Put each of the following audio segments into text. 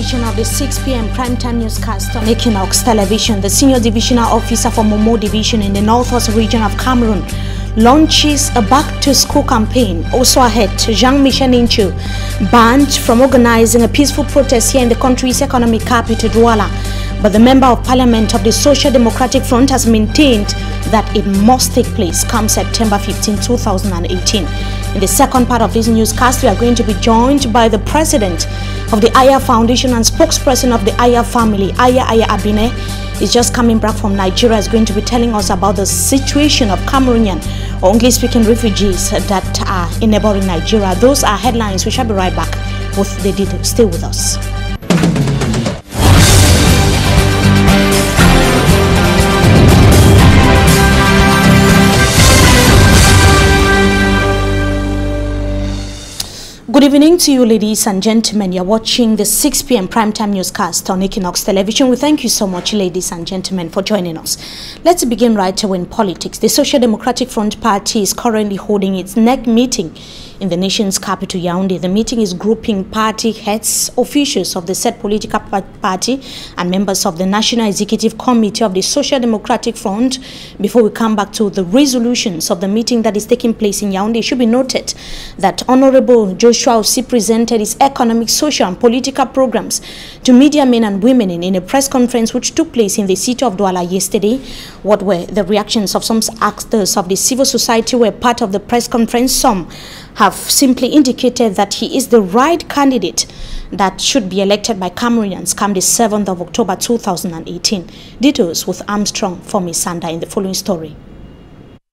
edition of the 6 p.m. primetime newscast on Equinox Television, the Senior Divisional Officer for Momo Division in the Northwest region of Cameroon launches a back-to-school campaign. Also ahead, Jean-Michel Ninchu banned from organizing a peaceful protest here in the country's economic capital, Douala. But the Member of Parliament of the Social Democratic Front has maintained that it must take place come September 15, 2018. In the second part of this newscast, we are going to be joined by the President of the AYAH Foundation and spokesperson of the AYAH family, AYAH AYAH Abine. Is just coming back from Nigeria, is going to be telling us about the situation of Cameroonian or English-speaking refugees that are in neighboring Nigeria. Those are headlines. We shall be right back with the details. Stay with us. Good evening to you, ladies and gentlemen. You're watching the 6 p.m. primetime newscast on Equinox Television. We thank you so much, ladies and gentlemen, for joining us. Let's begin right away in politics. The Social Democratic Front Party is currently holding its next meeting in the nation's capital, Yaoundé. The meeting is grouping party heads, officials of the said political party, and members of the National Executive Committee of the Social Democratic Front. Before we come back to the resolutions of the meeting that is taking place in Yaoundé, it should be noted that Honorable Joshua Osi presented his economic, social, and political programs to media men and women in a press conference which took place in the city of Douala yesterday. What were the reactions of some actors of the civil society who were part of the press conference? Some have simply indicated that he is the right candidate that should be elected by Cameroonians come the 7th of October 2018. Details with Armstrong for Misanda in the following story.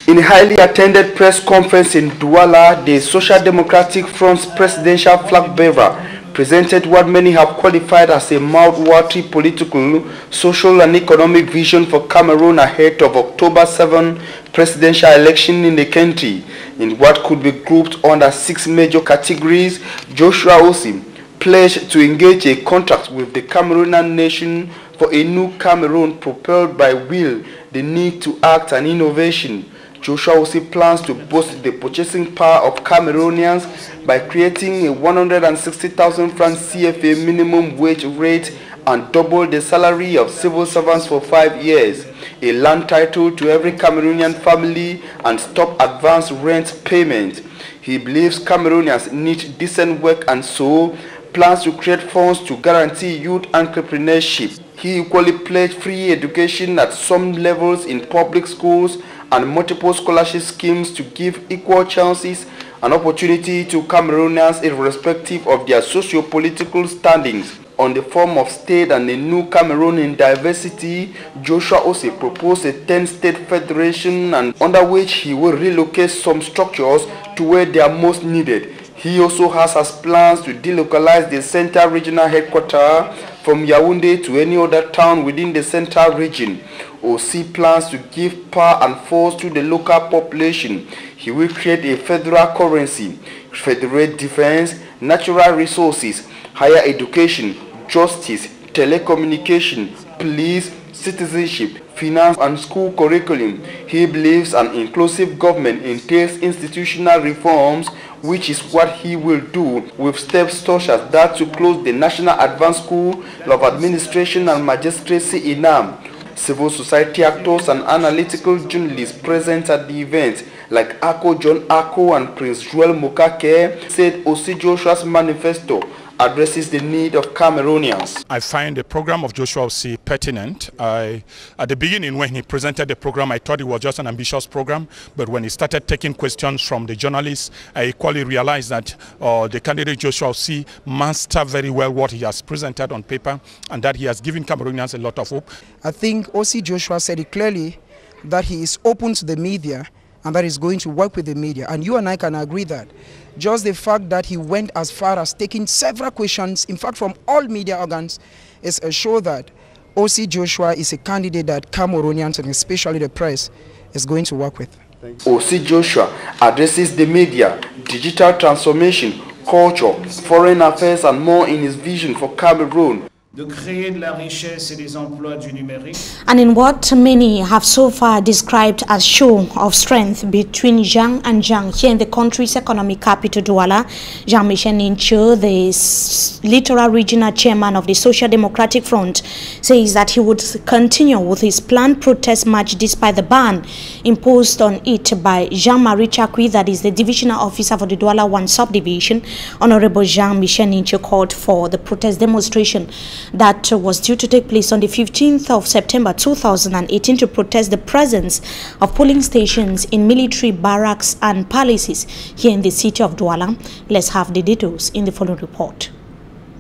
In a highly attended press conference in Douala, the Social Democratic Front's presidential flag bearer presented what many have qualified as a mouth-watering political, social and economic vision for Cameroon ahead of October 7 presidential election in the country. In what could be grouped under 6 major categories, Joshua Osi pledged to engage a contract with the Cameroonian nation for a new Cameroon propelled by will, the need to act and innovation. Joshua Osi plans to boost the purchasing power of Cameroonians by creating a 160,000 francs CFA minimum wage rate and double the salary of civil servants for 5 years, a land title to every Cameroonian family, and stop advance rent payment. He believes Cameroonians need decent work and so plans to create funds to guarantee youth entrepreneurship. He equally pledged free education at some levels in public schools and multiple scholarship schemes to give equal chances and opportunity to Cameroonians irrespective of their socio-political standings. On the form of state and a new Cameroon in diversity, Joshua Osi proposed a 10-state federation and under which he will relocate some structures to where they are most needed. He also has plans to delocalize the Central Regional Headquarters from Yaoundé to any other town within the Central Region. Osi plans to give power and force to the local population. He will create a federal currency, federate defense, natural resources, higher education, justice, telecommunication, police, citizenship, finance and school curriculum. He believes an inclusive government entails institutional reforms, which is what he will do with steps such as that to close the National Advanced School of Administration and Magistracy in Nam. Civil society actors and analytical journalists present at the event, like Ako John Ako and Prince Joel Mokake, said Osi Joshua's manifesto addresses the need of Cameroonians. I find the program of Joshua Osi pertinent. At the beginning, when he presented the program, I thought it was just an ambitious program, but when he started taking questions from the journalists, I equally realized that the candidate Joshua Osi mastered very well what he has presented on paper and that he has given Cameroonians a lot of hope. I think Osi Joshua said it clearly that he is open to the media and that he's going to work with the media. And you and I can agree that just the fact that he went as far as taking several questions, in fact from all media organs, is a show that Osi Joshua is a candidate that Cameroonians and especially the press is going to work with. Osi Joshua addresses the media, digital transformation, culture, foreign affairs and more in his vision for Cameroon. de créer de la richesse et des emplois du numérique. And in what many have so far described as show of strength between Yang and Jiang here in the country's economic capital Douala, Jean-Michel Nincho, the littoral regional chairman of the Social Democratic Front, says that he would continue with his planned protest march despite the ban imposed on it by Jean-Marie Chakwi, that is the divisional officer for the Douala 1 subdivision. Honorable Jean-Michel Nincho called for the protest demonstration that was due to take place on the 15th of September 2018 to protest the presence of polling stations in military barracks and palaces here in the city of Douala. Let's have the details in the following report.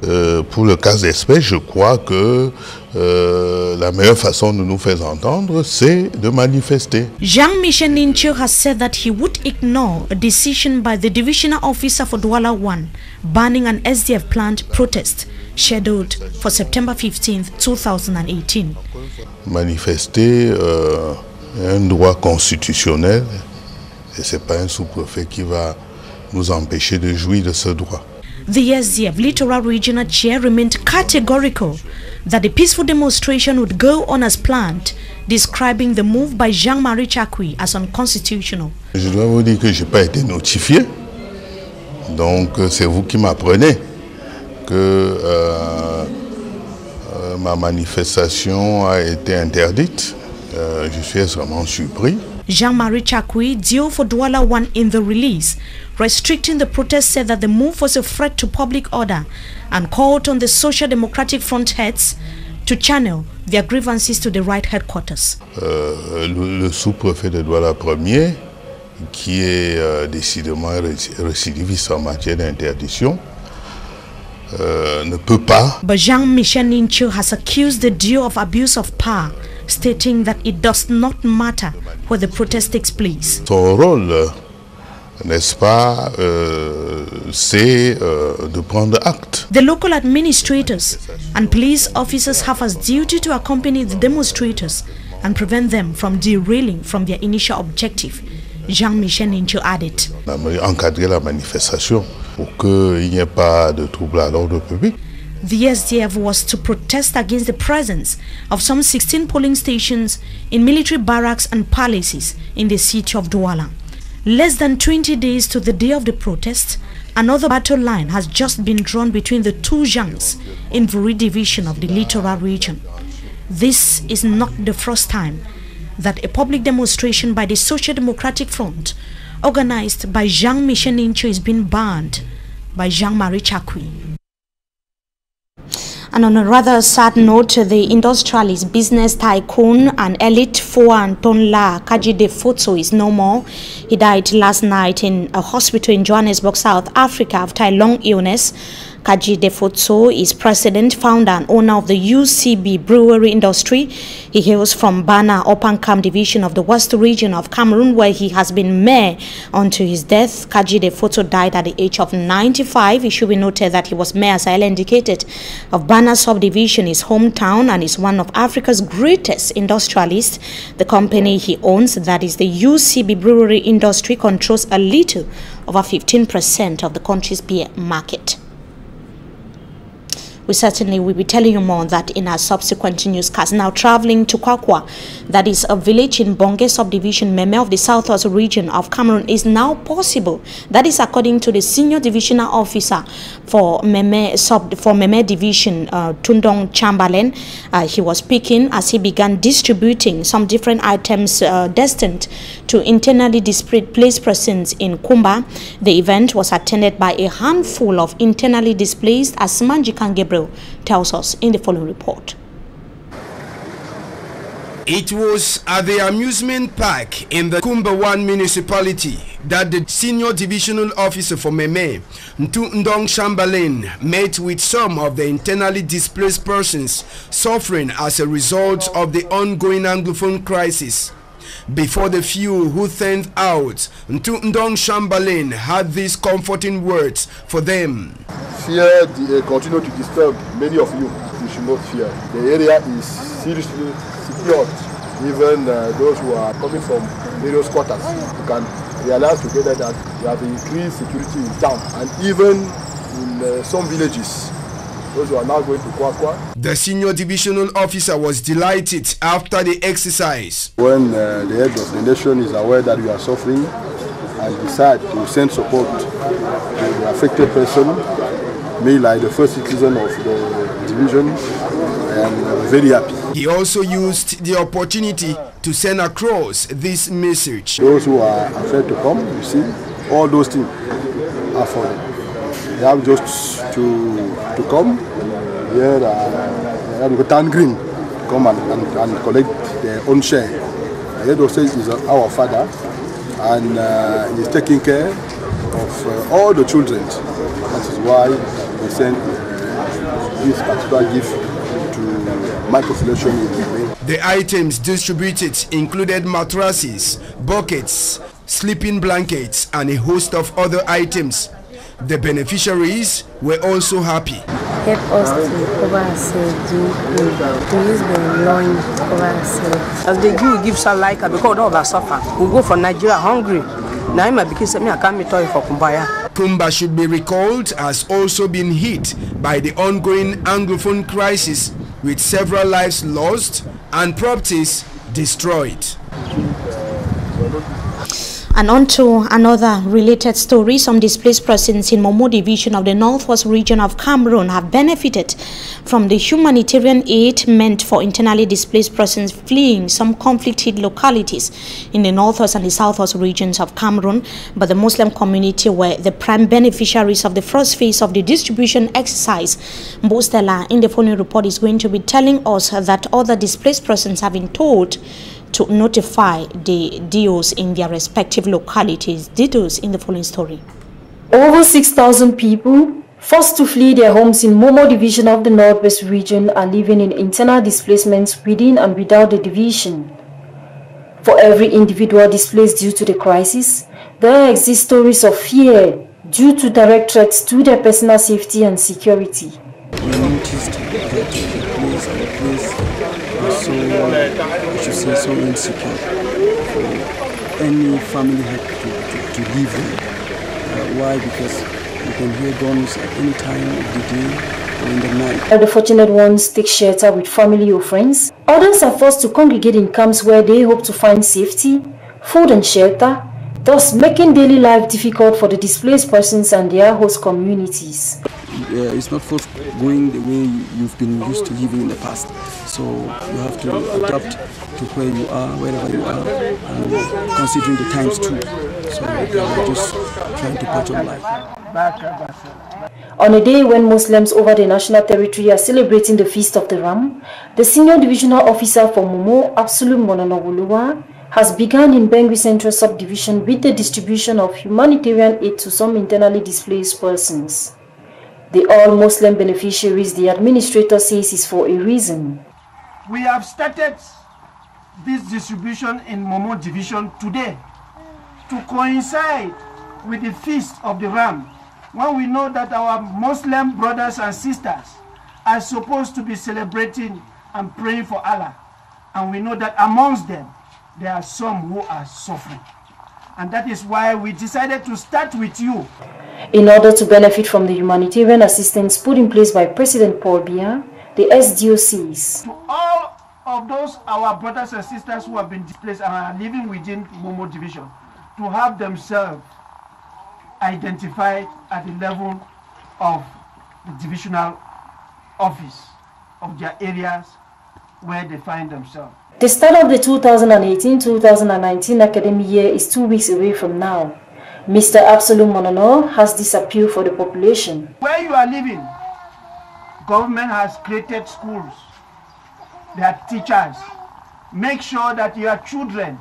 Pour le cas d'espèce, je crois que la meilleure façon de nous faire entendre, c'est de manifester. Jean-Michel Nincho has said that he would ignore a decision by the divisional officer for Douala 1 banning an SDF planned protest scheduled for September 15th, 2018. Manifester un droit constitutionnel, et ce n'est pas un sous-préfet qui va nous empêcher de jouir de ce droit. The SDF Littoral Regional Chair remained categorical that the peaceful demonstration would go on as planned, describing the move by Jean-Marie Chakwi as unconstitutional. Je dois vous dire que je n'ai pas été notifié, donc c'est vous qui m'apprenez que ma manifestation a été interdite. Je suis extrêmement surpris. Jean-Marie Chakwi, due for Douala 1 in the release, restricting the protest, said that the move was a threat to public order and called on the Social Democratic Front heads to channel their grievances to the right headquarters. Le sous-préfet de Douala 1er, qui est décidément récidiviste en matière d'interdiction, ne peut pas. But Jean-Michel Nincho has accused the duo of abuse of power, stating that it does not matter where the protest takes place. Son rôle, n'est-ce pas, c'est de prendre acte. The local administrators and police officers have as duty to accompany the demonstrators and prevent them from derailing from their initial objective, Jean-Michel Nincho added. Encadrer la manifestation pour qu'il n'y ait pas de trouble à l'ordre public. The SDF was to protest against the presence of some 16 polling stations in military barracks and palaces in the city of Douala. Less than 20 days to the day of the protest, another battle line has just been drawn between the two Jiangs in Vuri division of the littoral region. This is not the first time that a public demonstration by the Social Democratic Front, organized by Jean-Michel Nincho, is being banned by Jean-Marie Chakwi. And on a rather sad note, the industrialist, business tycoon and elite Foan Tonla Kajide Futso is no more. He died last night in a hospital in Johannesburg, South Africa after a long illness. Kajide Futso is president, founder and owner of the UCB brewery industry. He hails from Bana, Opankam division of the West region of Cameroon, where he has been mayor until his death. Kajide Futso died at the age of 95. It should be noted that he was mayor, as I indicated, of Bana subdivision, his hometown, and is one of Africa's greatest industrialists. The company he owns, that is the UCB brewery industry, controls a little over 15% of the country's beer market. We certainly will be telling you more on that in our subsequent newscast. Now traveling to Kwakwa, that is a village in Bonge subdivision, Meme of the Southwest region of Cameroon, is now possible. That is according to the senior divisional officer for Meme division, Tundong Chamberlain. He was speaking as he began distributing some different items destined to internally displaced persons in Kumba. The event was attended by a handful of internally displaced, as Manjikan Gabriel tells us in the following report. It was at the amusement park in the Kumba 1 municipality that the senior divisional officer for Meme, Tundong Chamberlain, met with some of the internally displaced persons suffering as a result of the ongoing Anglophone crisis. Before the few who turned out, Tundong Chamberlain had these comforting words for them. Fear continue to disturb many of you. You should not fear. The area is seriously secured. Even those who are coming from various quarters, you can realize together that we have increased security in town and even in some villages. those who are now going to Kwakwa. The senior divisional officer was delighted after the exercise. When the head of the nation is aware that we are suffering and decide to send support to the affected person, me like the first citizen of the division, I am very happy. He also used the opportunity to send across this message. Those who are afraid to come, you see, all those things are for them. They have just to come here, Town Green, come and collect their own share. The head of state is our father, and he is taking care of all the children. That is why we send this particular gift to my population in the The items distributed included mattresses, buckets, sleeping blankets, and a host of other items. The beneficiaries were also happy. Help us to cover ourselves, to use the loan to cover ourselves. As the Jew gives her like because all of us suffer. We go for Nigeria hungry. Now I'm because I can't be toy for Kumbaya. Kumba, should be recalled, has also been hit by the ongoing Anglophone crisis, with several lives lost and properties destroyed. And on to another related story. Some displaced persons in Momo division of the northwest region of Cameroon have benefited from the humanitarian aid meant for internally displaced persons fleeing some conflict-hit localities in the northwest and the southwest regions of Cameroon. But the Muslim community were the prime beneficiaries of the first phase of the distribution exercise. Mbostella in the following report is going to be telling us that other displaced persons have been told to notify the DOs in their respective localities. Details in the following story. Over 6,000 people forced to flee their homes in Momo division of the Northwest region are living in internal displacements within and without the division. For every individual displaced due to the crisis, there exist stories of fear due to direct threats to their personal safety and security. We noticed that the place was so insecure for any family had to leave there. Why? Because you can hear guns at any time of the day or in the night. The fortunate ones take shelter with family or friends. Others are forced to congregate in camps where they hope to find safety, food and shelter, thus making daily life difficult for the displaced persons and their host communities. It's not going the way you've been used to living in the past. So you have to adapt to where you are, wherever you are, and considering the times too. So we're just trying to patch on life. On a day when Muslims over the national territory are celebrating the Feast of the Ram, the senior divisional officer for Momo, Absolute Mononowoluwa, has begun in Bangui Central Subdivision with the distribution of humanitarian aid to some internally displaced persons. The all-Muslim beneficiaries, the administrator says, is for a reason. We have started this distribution in Momo division today to coincide with the Feast of the Ram, when we know that our Muslim brothers and sisters are supposed to be celebrating and praying for Allah. And we know that amongst them, there are some who are suffering. And that is why we decided to start with you. In order to benefit from the humanitarian assistance put in place by President Paul Biya, the SDO says, to all of those our brothers and sisters who have been displaced and are living within Momo division, to have themselves identified at the level of the divisional office of their areas where they find themselves. The start of the 2018-2019 academic year is 2 weeks away from now. Mr. Absolute Monono has this appeal for the population. Where you are living, government has created schools. There are teachers. Make sure that your children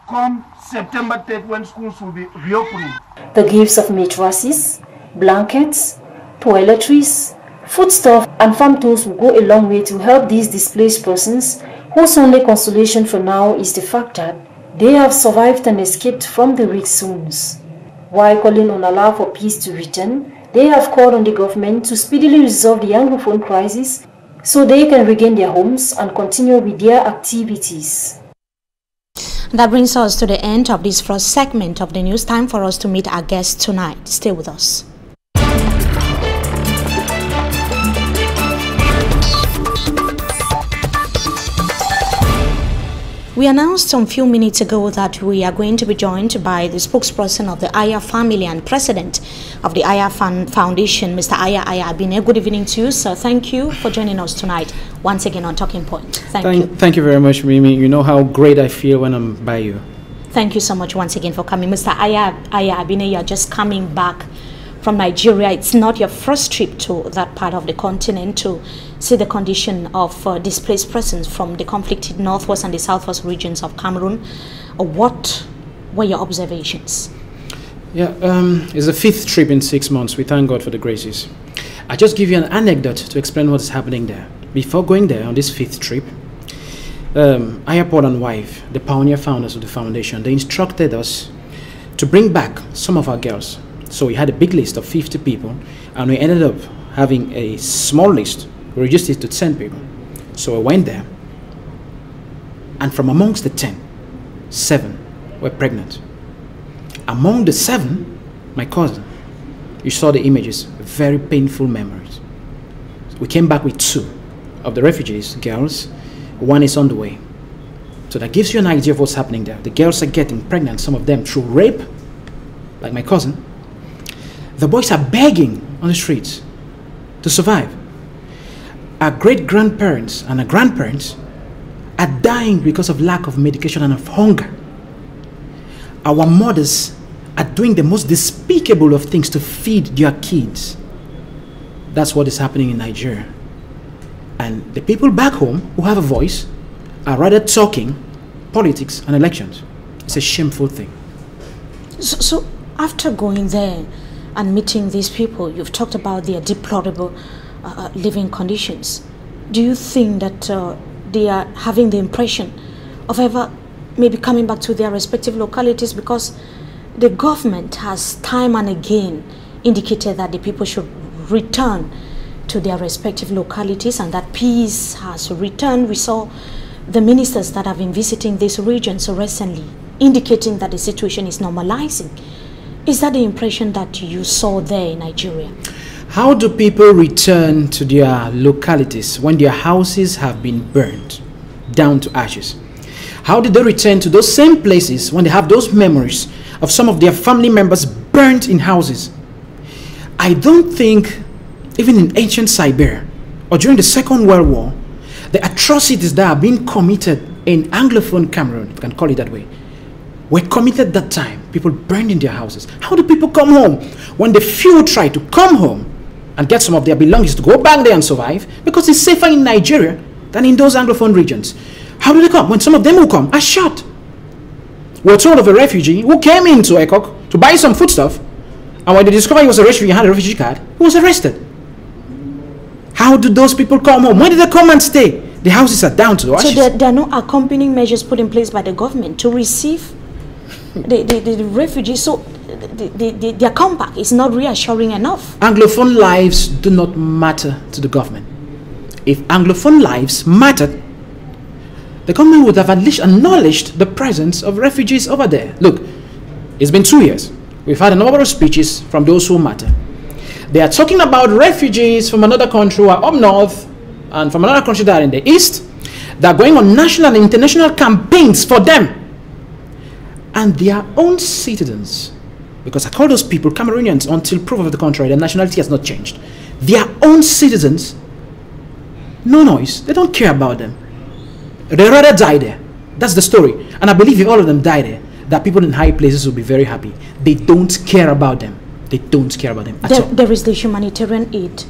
come September 3rd when schools will be reopening. The gifts of mattresses, blankets, toiletries, foodstuff and farm tools will go a long way to help these displaced persons whose only consolation for now is the fact that they have survived and escaped from the risk zones. While calling on Allah for peace to return, they have called on the government to speedily resolve the Anglophone crisis so they can regain their homes and continue with their activities. That brings us to the end of this first segment of the news. Time for us to meet our guest tonight. Stay with us. We announced some few minutes ago that we are going to be joined by the spokesperson of the AYAH family and president of the AYAH Foundation, Mr. AYAH AYAH ABINE. Good evening to you, sir. Thank you for joining us tonight once again on Talking Point. Thank you. Thank you very much, Mimi. You know how great I feel when I'm by you. Thank you so much once again for coming. Mr. AYAH AYAH ABINE, you are just coming back from Nigeria. It's not your first trip to that part of the continent to see the condition of displaced persons from the conflicted northwest and the southwest regions of Cameroon. What were your observations? Yeah, it's the 5th trip in 6 months. We thank God for the graces. I just give you an anecdote to explain what is happening there. Before going there on this 5th trip, AYAH Paul and wife, the pioneer founders of the foundation, they instructed us to bring back some of our girls. So we had a big list of 50 people, and we ended up having a small list. We reduced it to 10 people. So I went there, and from amongst the 10, 7 were pregnant. Among the 7, my cousin. You saw the images, very painful memories. We came back with 2 of the refugees, girls. 1 is on the way. So that gives you an idea of what's happening there. The girls are getting pregnant, some of them through rape, like my cousin. The boys are begging on the streets to survive. Our great-grandparents and our grandparents are dying because of lack of medication and of hunger. Our mothers are doing the most despicable of things to feed their kids. That's what is happening in Nigeria. And the people back home who have a voice are rather talking politics and elections. It's a shameful thing. So after going there and meeting these people, you've talked about their deplorable living conditions. Do you think that they are having the impression of ever maybe coming back to their respective localities, because the government has time and again indicated that the people should return to their respective localities and that peace has returned? We saw the ministers that have been visiting these regions recently indicating that the situation is normalizing. Is that the impression that you saw there in Nigeria? How do people return to their localities when their houses have been burned down to ashes? How did they return to those same places when they have those memories of some of their family members burnt in houses? I don't think even in ancient Siberia or during the Second World War, the atrocities that are being committed in Anglophone Cameroon, if you can call it that way, were committed that time. People burned in their houses. How do people come home when the few try to come home and get some of their belongings to go back there and survive? Because it's safer in Nigeria than in those Anglophone regions. How do they come when some of them who come are shot? We're told of a refugee who came into EQUINOXE to buy some foodstuff, and when they discovered he was a refugee and had a refugee card, he was arrested. How do those people come home? When did they come and stay? The houses are down to the ashes. So there are no accompanying measures put in place by the government to receive the refugees, so their comeback is not reassuring enough. Anglophone lives do not matter to the government. If Anglophone lives mattered, the government would have at least acknowledged the presence of refugees over there. Look, it's been 2 years. We've had a number of speeches from those who matter. They are talking about refugees from another country who are up north and from another country that are in the east. They are going on national and international campaigns for them. And their own citizens, because I call those people Cameroonians until proof of the contrary, their nationality has not changed. Their own citizens, no noise, they don't care about them. They rather die there. That's the story. And I believe if all of them die there, that people in high places will be very happy. They don't care about them. They don't care about them at all. There is the humanitarian aid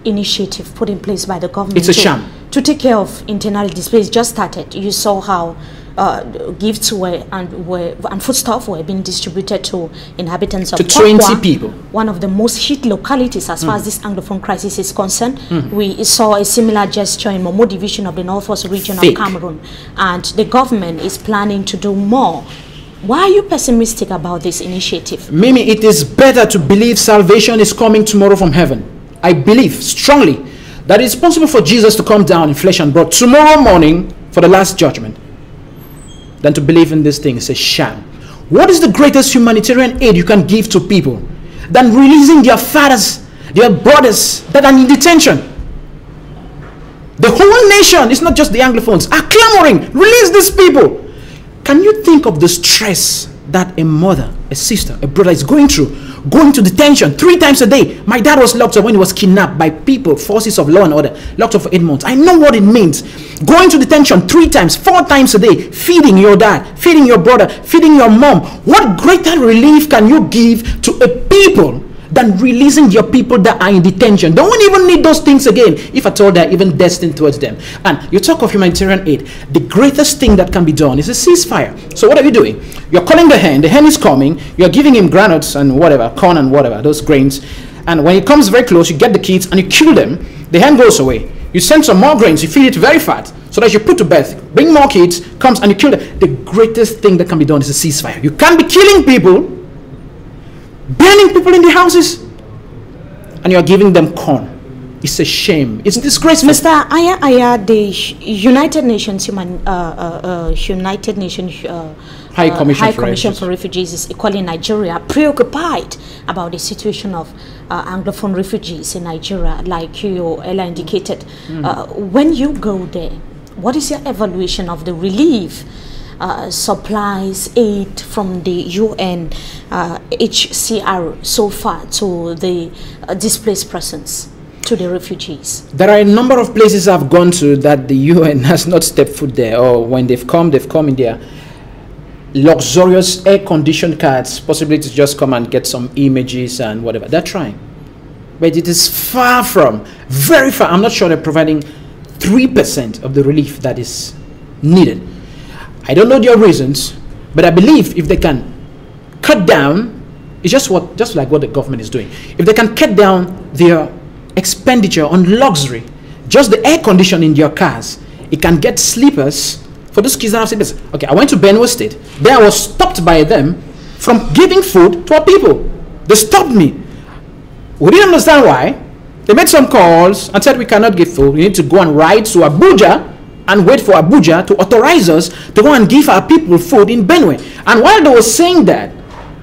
initiative put in place by the government. It's a sham. To take care of internally displaced. Just started. You saw how gifts and foodstuff were being distributed to inhabitants of to 20 people. One of the most hit localities as far as this Anglophone crisis is concerned. We saw a similar gesture in Momo division of the northwest region of Cameroon, and the government is planning to do more. Why are you pessimistic about this initiative? Mimi, it is better to believe salvation is coming tomorrow from heaven. I believe strongly that it's possible for Jesus to come down in flesh and blood tomorrow morning for the last judgment than to believe in this thing. It's a sham. What is the greatest humanitarian aid you can give to people than releasing their fathers, their brothers that are in detention? The whole nation, it's not just the Anglophones, are clamoring, release these people. Can you think of the stress that a mother, a sister, a brother is going through? Going to detention 3 times a day. My dad was locked up when he was kidnapped by people, forces of law and order, locked up for 8 months. I know what it means. Going to detention 3 times, 4 times a day, feeding your dad, feeding your brother, feeding your mom. What greater relief can you give to a people than releasing your people that are in detention? They won't even need those things again, if at all they're even destined towards them. And you talk of humanitarian aid. The greatest thing that can be done is a ceasefire. So what are you doing? You're calling the hen is coming, you're giving him granules and whatever, corn and whatever, those grains. And when he comes very close, you get the kids and you kill them. The hen goes away. You send some more grains, you feed it very fat, so that you put to bed, bring more kids, comes and you kill them. The greatest thing that can be done is a ceasefire. You can't be killing people, burning people in the houses, and you're giving them corn. It's a shame. It's disgraceful. Mr. Ayah Ayah, the United Nations High Commission for Refugees is equally in Nigeria, preoccupied about the situation of Anglophone refugees in Nigeria, like you earlier indicated. When you go there, what is your evaluation of the relief, supplies, aid from the UN, HCR so far to the displaced persons, to the refugees? There are a number of places I've gone to that the UN has not stepped foot there, or when they've come in their luxurious air-conditioned cars, possibly to just come and get some images and whatever. They're trying. But it is far from, very far. I'm not sure they're providing 3% of the relief that is needed. I don't know their reasons, but I believe if they can cut down, it's just like what the government is doing. If they can cut down their expenditure on luxury, just the air conditioning in your cars, it can get sleepers for those kids that have sleepers. Okay, I went to Benue State. There I was stopped by them from giving food to our people. They stopped me. We didn't understand why. They made some calls and said we cannot give food. We need to go and ride to Abuja and wait for Abuja to authorize us to go and give our people food in Benue. And while they were saying that,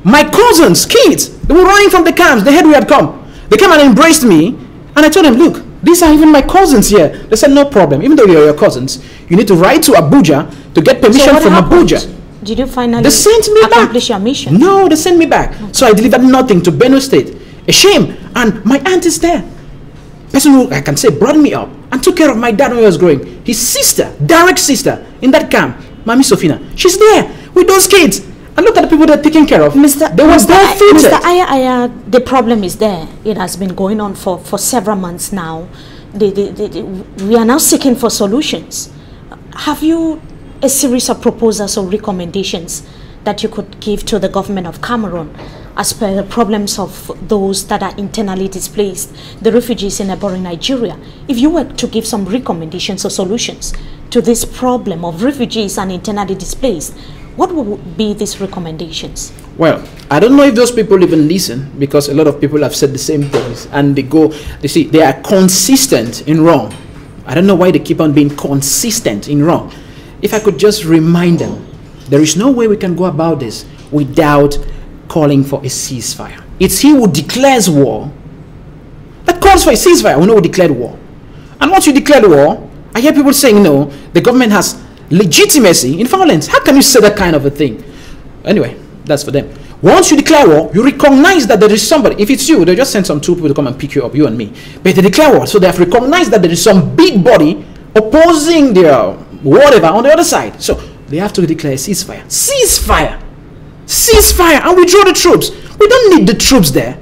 my cousins, kids, they were running from the camps. They heard we had come. They came and embraced me, and I told them, look, these are even my cousins here. They said, no problem. Even though you're your cousins, you need to ride to Abuja to get permission from Abuja. Did you finally accomplish your mission? No, they sent me back. Okay. So I delivered nothing to Benue State. A shame. And my aunt is there. Person who, I can say, brought me up and took care of my dad when he was growing. His sister, direct sister, in that camp, Mami Sofina, she's there with those kids. And look at the people they're taking care of. Mr. Ayah Ayah, the problem is there. It has been going on for several months now. We are now seeking for solutions. Have you a series of proposals or recommendations that you could give to the government of Cameroon as per the problems of those that are internally displaced, the refugees in neighboring Nigeria? If you were to give some recommendations or solutions to this problem of refugees and internally displaced, what would be these recommendations? Well, I don't know if those people even listen, because a lot of people have said the same things, and they are consistent in wrong. I don't know why they keep on being consistent in wrong. If I could just remind them, there is no way we can go about this without calling for a ceasefire. It's he who declares war that calls for a ceasefire. We know who declared war. And once you declare war, I hear people saying, no, the government has legitimacy in violence. How can you say that kind of a thing? Anyway, that's for them. Once you declare war, you recognize that there is somebody. If it's you, they just send some 2 people to come and pick you up, you and me. But they declare war, so they have recognized that there is some big body opposing their whatever on the other side. So they have to declare a ceasefire. Ceasefire! Ceasefire! And withdraw the troops. We don't need the troops there.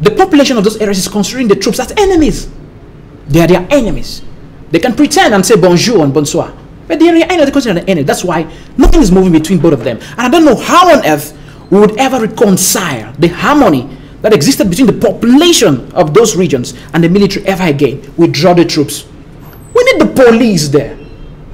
The population of those areas is considering the troops as enemies. They are their enemies. They can pretend and say bonjour and bonsoir, but they are considered an enemy. That's why nothing is moving between both of them. And I don't know how on earth we would ever reconcile the harmony that existed between the population of those regions and the military ever again. Withdraw the troops. We need the police there.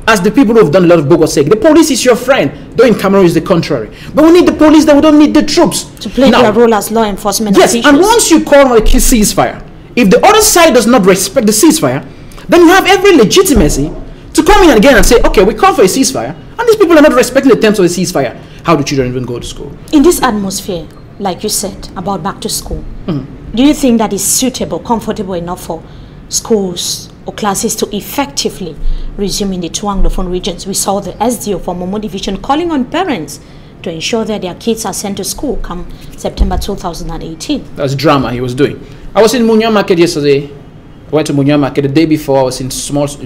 As the people who have done a lot of bogus say, the police is your friend, though in Cameroon is the contrary. But we need the police there, we don't need the troops. To play their role as law enforcement officials. And once you call a ceasefire, if the other side does not respect the ceasefire, then you have every legitimacy to come in again and say, okay, we call for a ceasefire, and these people are not respecting the terms of the ceasefire. How do children even go to school? In this atmosphere, like you said, about back to school, do you think that is suitable, comfortable enough for schools or classes to effectively resume in the two Anglophone regions. We saw the SDO for Momo Division calling on parents to ensure that their kids are sent to school come September 2018. That's drama he was doing. I was in Munya Market yesterday. I went to Munya Market the day before. I was in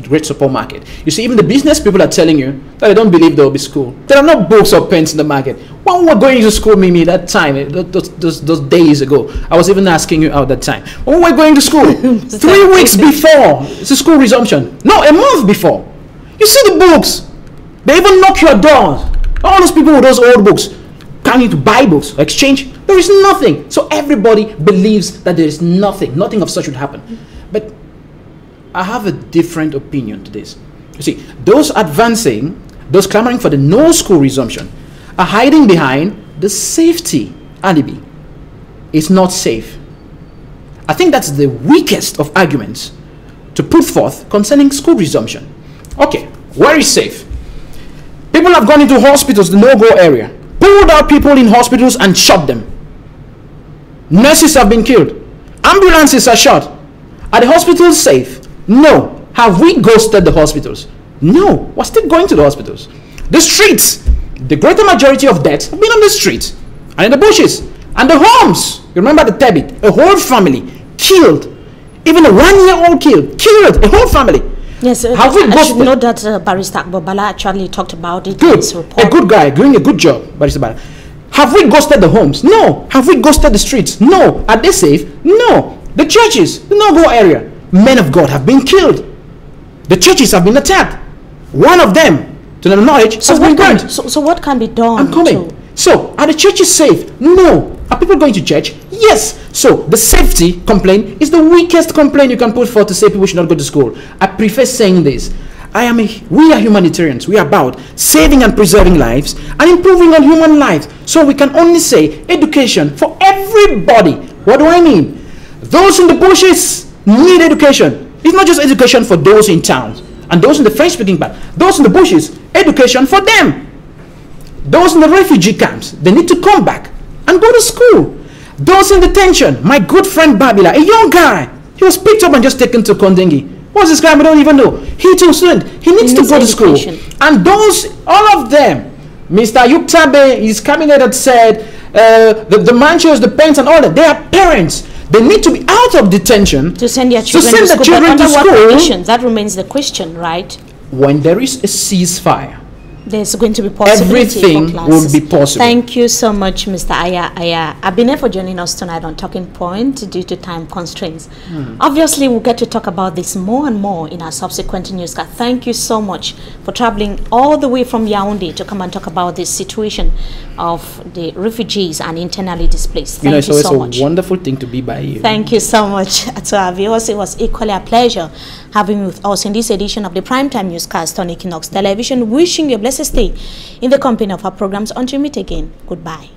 Great Support Market. You see, even the business people are telling you that they don't believe there will be school. There are no books or pens in the market. When we were going to school, Mimi, that time, those days ago, I was even asking you out that time. When we were going to school, 3 weeks before it's a school resumption. No, a month before. You see the books. They even knock your door. All those people with those old books coming to buy books, exchange, there is nothing. So everybody believes that there is nothing of such would happen. But I have a different opinion to this. You see, those advancing, those clamoring for the no school resumption are hiding behind the safety alibi. It's not safe. I think that's the weakest of arguments to put forth concerning school resumption. Okay, where is safe? People have gone into hospitals, the no-go area, pulled out people in hospitals and shot them. Nurses have been killed. Ambulances are shot. Are the hospitals safe? No. Have we ghosted the hospitals? No. We're still going to the hospitals. The streets, the greater majority of deaths have been on the streets and in the bushes. And the homes, you remember the Tebit, a whole family killed. Even a 1-year-old killed a whole family. Yes, have we I should know that Barrister Bala actually talked about it in his report. A good guy, doing a good job, Barrister Bala. Have we ghosted the homes? No. Have we ghosted the streets? No. Are they safe? No. The churches, the no-go area, men of God have been killed. The churches have been attacked. One of them, to the knowledge, has been burned. So what can be done? I'm coming. So, are the churches safe? No. Are people going to church? Yes. So, the safety complaint is the weakest complaint you can put forth to say people should not go to school. I prefer saying this. We are humanitarians. We are about saving and preserving lives and improving on human lives. So we can only say education for everybody. What do I mean? Those in the bushes need education. It's not just education for those in towns and those in the French-speaking part. Those in the bushes, education for them. Those in the refugee camps, they need to come back and go to school. Those in detention, my good friend Babila, a young guy, he was picked up and just taken to Kondengi. What's this crime? I don't even know. He too student. He needs to go to school. And those, all of them, Mr. Yuktabe, his cabinet had said, the manchos, the parents and all that, they are parents. They need to be out of detention to send their children to school. That remains the question, right? When there is a ceasefire, there's going to be possibility everything for classes. Will be possible. Thank you so much, Mr. AYAH AYAH Abine, for joining us tonight on Talking Point due to time constraints. Obviously, we'll get to talk about this more and more in our subsequent newscast. Thank you so much for traveling all the way from Yaoundé to come and talk about this situation of the refugees and internally displaced. Thank you so much. It's always a wonderful thing to be by you. Thank you so much to our viewers. It was equally a pleasure having you with us in this edition of the Primetime Newscast on Equinox Television. Wishing you a blessed stay in the company of our programs. Until we meet again, goodbye.